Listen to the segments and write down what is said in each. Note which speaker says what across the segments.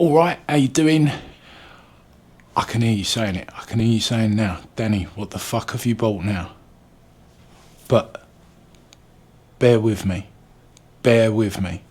Speaker 1: All right, how you doing? I can hear you saying it. I can hear you saying now, Danny, what the fuck have you bought now? But bear with me. Bear with me.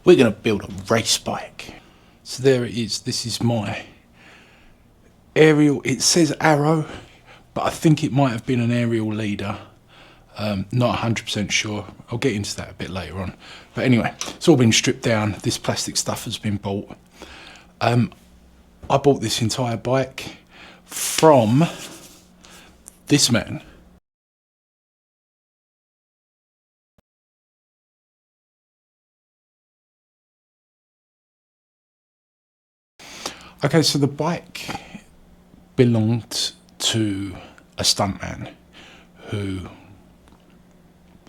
Speaker 1: We're going to build a race bike. So there it is. This is my Ariel. It says Arrow, but I think it might have been an Ariel leader. Not 100% sure. I'll get into that a bit later on. But anyway, it's all been stripped down. This plastic stuff has been bought. I bought this entire bike from this man. Okay, so the bike belonged to a stuntman who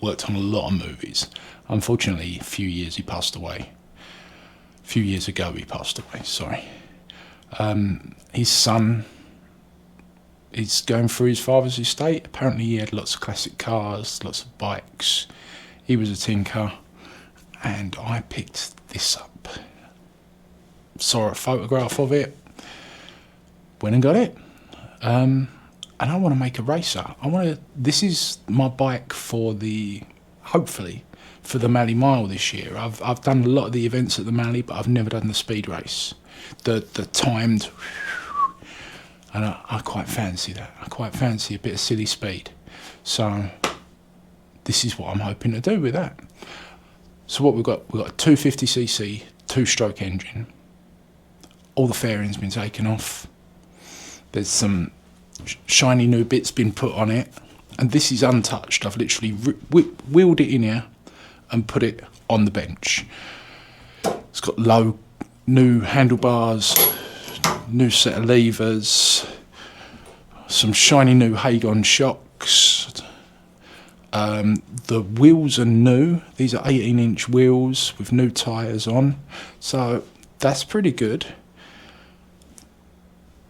Speaker 1: worked on a lot of movies. Unfortunately, a few years he passed away. A few years ago he passed away, sorry. His son is going through his father's estate. Apparently he had lots of classic cars, lots of bikes. He was a tinker, and I picked this up. Saw a photograph of it, went and got it, and I want to make a racer. This is my bike for hopefully for the Malle Mile this year. I've done a lot of the events at the Malle, but I've never done the speed race, the timed, and I quite fancy that. I quite fancy a bit of silly speed, so this is what I'm hoping to do with that. So what we've got a 250cc 2-stroke engine. All the fairing's been taken off. There's some shiny new bits been put on it, and this is untouched. I've literally wheeled it in here and put it on the bench. It's got new handlebars, new set of levers, some shiny new Hagon shocks. The wheels are new. These are 18-inch wheels with new tyres on, so that's pretty good.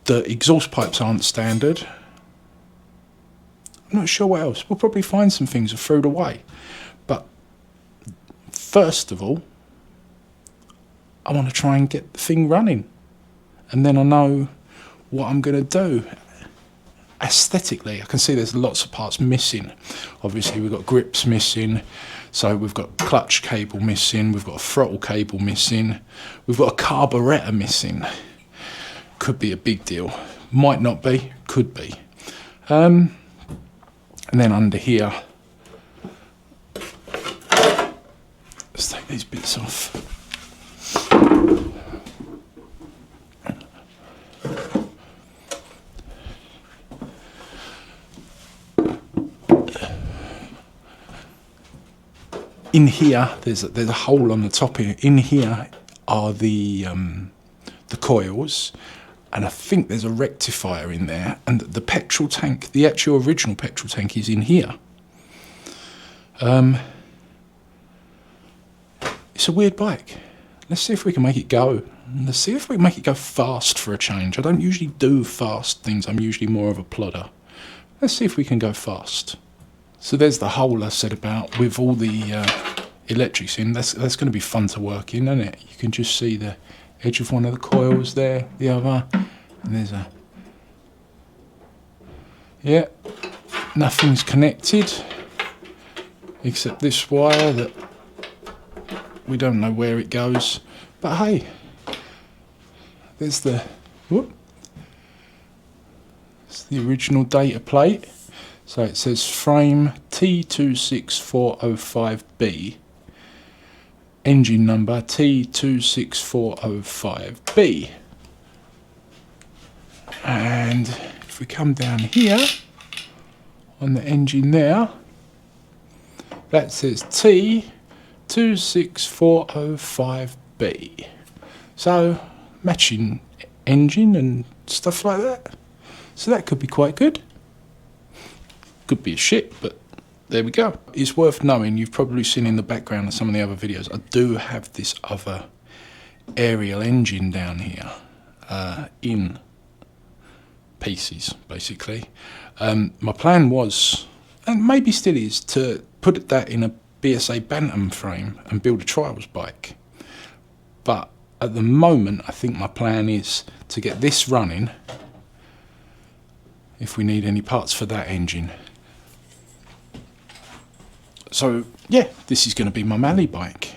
Speaker 1: The exhaust pipes aren't standard. I'm not sure what else. We'll probably find some things thrown away. But first of all, I want to try and get the thing running. And then I know what I'm going to do. Aesthetically, I can see there's lots of parts missing. Obviously, we've got grips missing. So we've got clutch cable missing. We've got a throttle cable missing. We've got a carburettor missing. Could be a big deal, might not be, could be. And then under here, let's take these bits off. In here, there's a hole on the top here. In here are the coils. And I think there's a rectifier in there, and the petrol tank, the actual original petrol tank, is in here. It's a weird bike. Let's see if we can make it go. Let's see if we can make it go fast for a change. I don't usually do fast things. I'm usually more of a plodder. Let's see if we can go fast. So there's the hole I said about with all the electrics in. That's going to be fun to work in, isn't it? You can just see the edge of one of the coils there, the other, and there's yeah, nothing's connected except this wire that we don't know where it goes, but hey, there's the it's the original data plate. So it says frame T26405B, engine number T26405B. And if we come down here on the engine there, that says T26405B. So matching engine and stuff like that. So that could be quite good. Could be a shit, but there we go. It's worth knowing, you've probably seen in the background of some of the other videos, I do have this other Ariel engine down here in pieces, basically. My plan was, and maybe still is, to put that in a BSA Bantam frame and build a trials bike. But at the moment, I think my plan is to get this running if we need any parts for that engine. So yeah, this is going to be my Malle bike.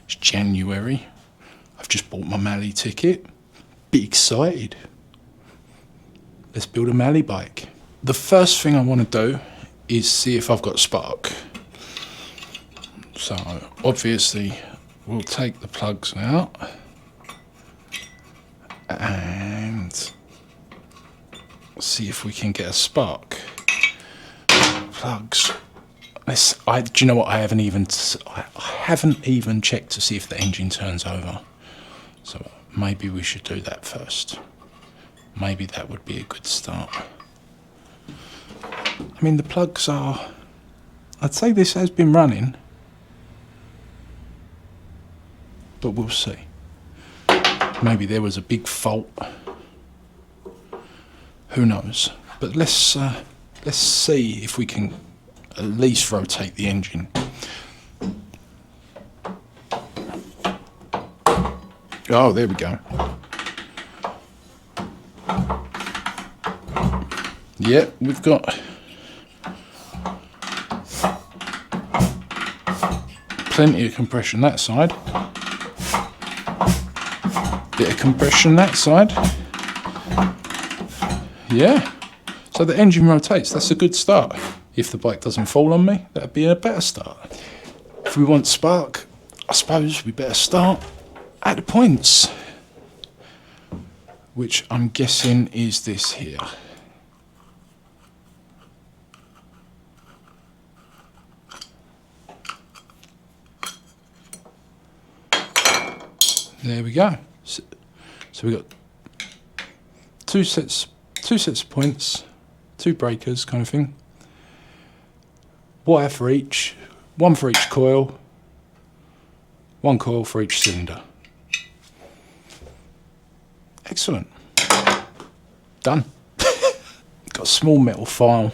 Speaker 1: It's January. I've just bought my Malle ticket. Be excited. Let's build a Malle bike. The first thing I want to do is see if I've got spark. So obviously we'll take the plugs out and see if we can get a spark. Plugs. Do you know what? I haven't even checked to see if the engine turns over. So maybe we should do that first. Maybe that would be a good start. I mean, the plugs are... I'd say this has been running, but we'll see. Maybe there was a big fault. Who knows? But let's see if we can at least rotate the engine. Oh, there we go. Yeah, we've got plenty of compression that side. Bit of compression that side. Yeah. So the engine rotates. That's a good start. If the bike doesn't fall on me, that'd be a better start. If we want spark, I suppose we better start at the points, which I'm guessing is this here. There we go. So we've got two sets of points, 2 breakers kind of thing. Wire for each, 1 for each coil, 1 coil for each cylinder. Excellent. Done. Got a small metal file,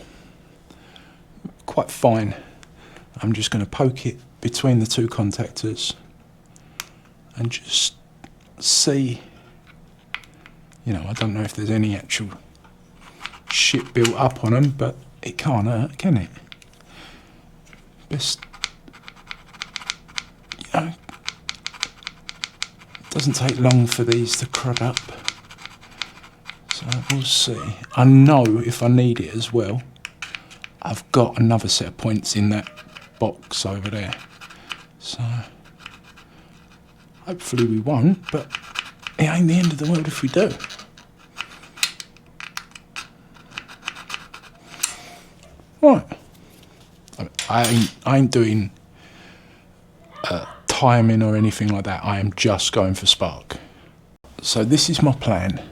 Speaker 1: quite fine. I'm just going to poke it between the 2 contactors and just see, you know, I don't know if there's any actual shit built up on them, but it can't hurt, can it? Best, you know, it doesn't take long for these to crud up, so we'll see. I know if I need it as well, I've got another set of points in that box over there, so hopefully we won't, but it ain't the end of the world if we do. Right. I ain't doing timing or anything like that. I am just going for spark. So this is my plan.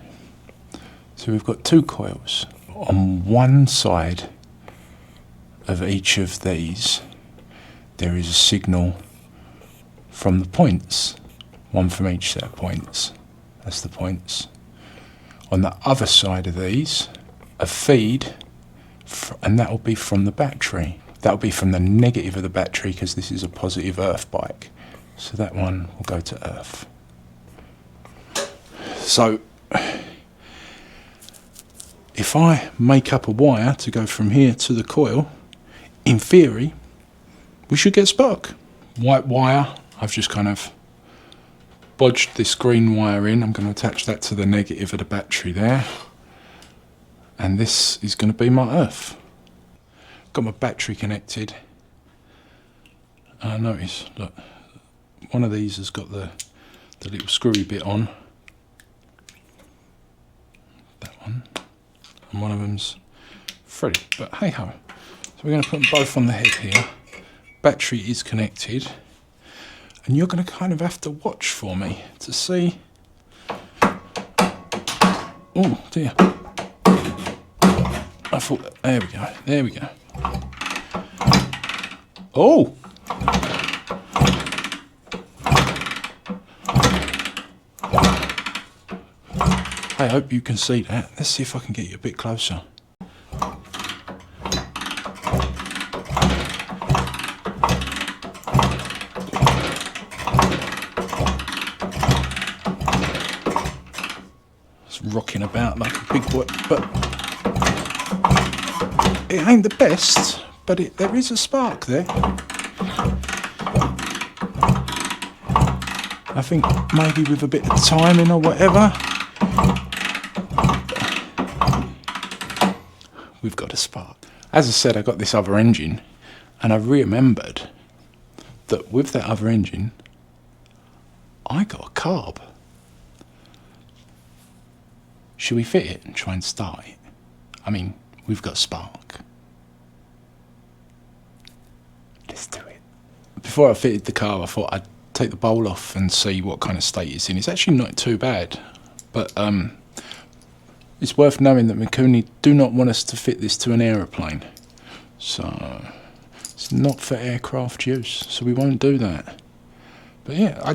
Speaker 1: So we've got 2 coils. On one side of each of these, there is a signal from the points. 1 from each set of points. That's the points. On the other side of these, a feed, and that will be from the battery. That will be from the negative of the battery because this is a positive earth bike. So that one will go to earth. So if I make up a wire to go from here to the coil, in theory, we should get spark. White wire, I've just kind of bodged this green wire in. I'm going to attach that to the negative of the battery there. And this is going to be my earth. Got my battery connected. Notice, look, one of these has got the little screwy bit on. That one. And one of them's threaded. But hey ho. So we're going to put them both on the head here. Battery is connected. And you're going to kind of have to watch for me to see. Oh dear. I thought, there we go. Oh! I hope you can see that. Let's see if I can get you a bit closer. It's rocking about like a big boy, but it ain't the best, but there is a spark there. I think maybe with a bit of timing or whatever, we've got a spark. As I said, I got this other engine, and I remembered that with that other engine, I got a carb. Should we fit it and try and start it? I mean, we've got a spark. Let's do it. Before I fitted the carb, I thought I'd take the bowl off and see what kind of state it's in. It's actually not too bad, but it's worth knowing that Mikuni do not want us to fit this to an aeroplane, so it's not for aircraft use, so we won't do that. But yeah,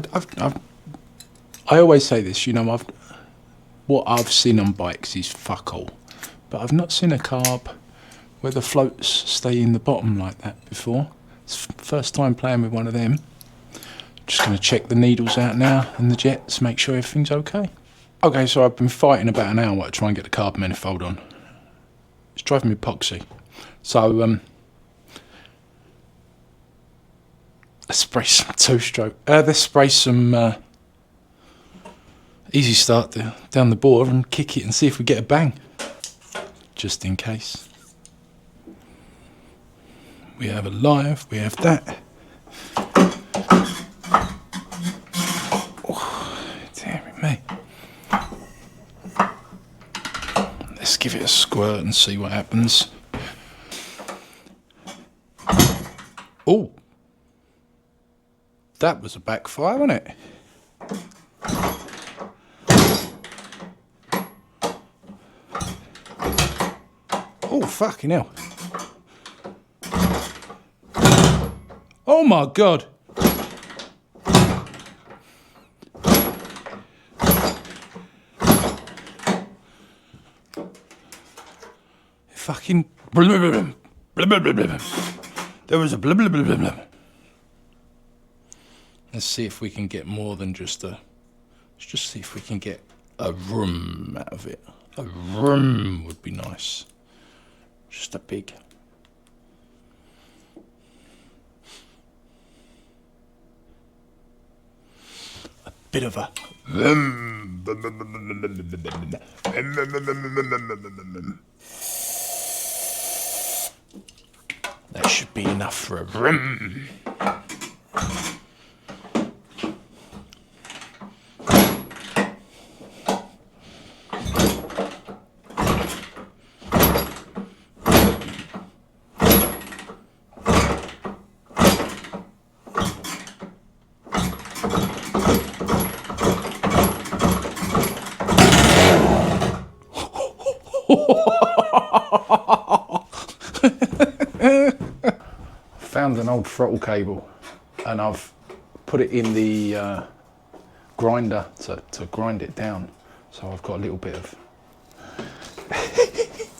Speaker 1: I always say this, you know, what I've seen on bikes is fuck all, but I've not seen a carb where the floats stay in the bottom like that before. It's first time playing with one of them. Just going to check the needles out now and the jets, make sure everything's okay. Okay, so I've been fighting about an hour to try and get the carb manifold on. It's driving me epoxy. So, let's spray some two-stroke. Let's spray some easy start down the bore and kick it and see if we get a bang. Just in case. We have a live, we have that. Let's give it a squirt and see what happens. Oh, that was a backfire, wasn't it? Oh, fucking hell. Oh my God. Fucking there was a Let's see if we can get more than just a. Let's just see if we can get a room out of it. A room would be nice. Just a big. A bit of a. That should be enough for a room. Found an old throttle cable and I've put it in the grinder to grind it down, so I've got a little bit of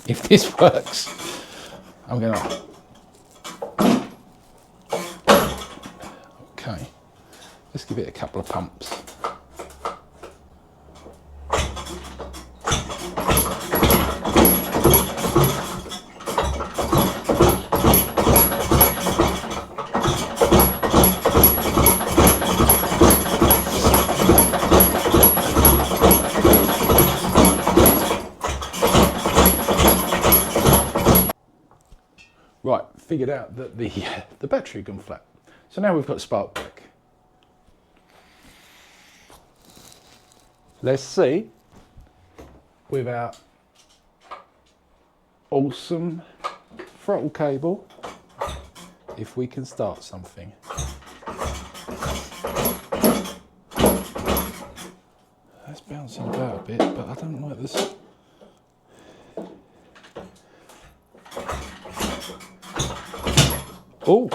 Speaker 1: if this works I'm gonna okay, let's give it a couple of pumps. Right, figured out that the battery had gone flat. So now we've got spark back. Let's see, with our awesome throttle cable, if we can start something. That's bouncing about a bit, but I don't like this. Oh,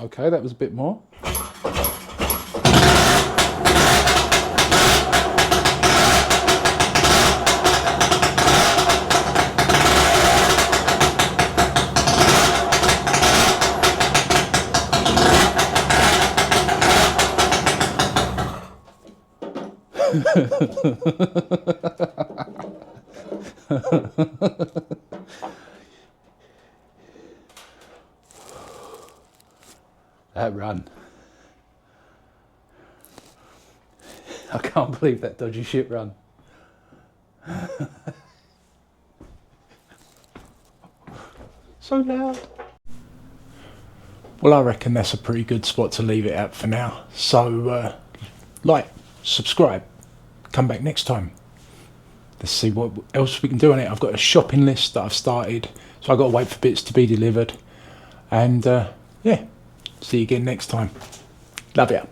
Speaker 1: Okay, that was a bit more. That run. I can't believe that dodgy shit run. So loud. Well, I reckon that's a pretty good spot to leave it at for now. So, like, subscribe, come back next time. Let's see what else we can do on it. I've got a shopping list that I've started, so I've got to wait for bits to be delivered. And, yeah, see you again next time. Love ya.